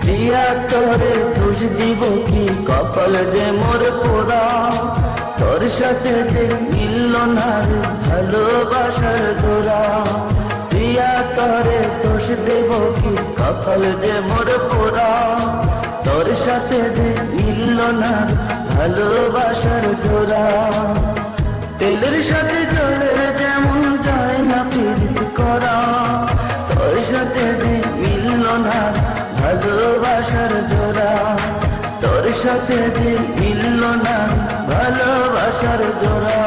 প্রিয়া তোরে দোষ দিব কি, কপাল যে মোর পোড়া। তোর সাথে যে মিলল না রে ভালোবাসার জোড়া। প্রিয়া তোরে দোষ দেব কি, কপাল যে মোর পোড়া। তোর সাথে যে মিলল না রে ভালোবাসার জোড়া। তেলের সাথে জলের যেমন যায় না পীড়িত করা। তোর সাথে যে মিলল না ভালোবাসার জোড়া। তোর সাথে যে মিলল না ভালোবাসার জোড়া।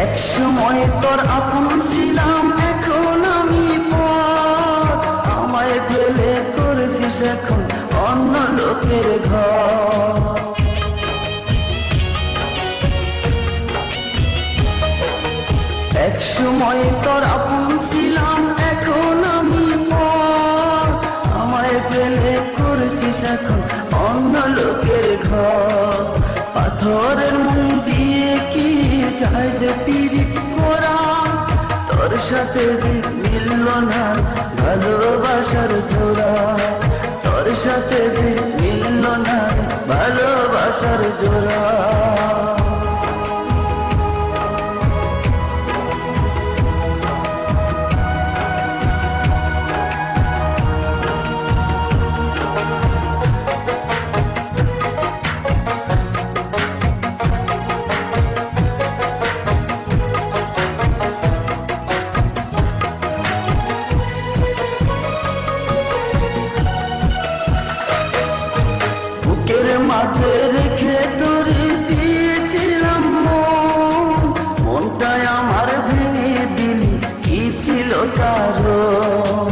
একসময় তোর আপন ছিলাম, এখন আমি পর। আমায় ফেলে করেছিস এখন অন্য লোকের ঘর। একসময় তোর আপন ছিলাম, এখন আমি পর। আমায় ফেলে করেছিস এখন অন্য লোকের ঘর। পাথরের মন দিয়ে কি চাই যে পীড়িত করা। তোর সাথে যে মিলল না ভালোবাসার জোড়া। তোর সাথে যে মিলল না ভালোবাসার জোড়া। বুকের মাঝে রেখে তোরে দিয়েছিলাম মন। মনটাই আমার ভেঙে দিলি, কি ছিল কারণ?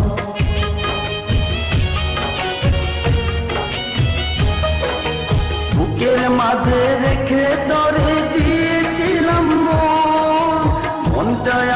বুকের মাঝে রেখে তোরে দিয়েছিলাম মন। মনটাই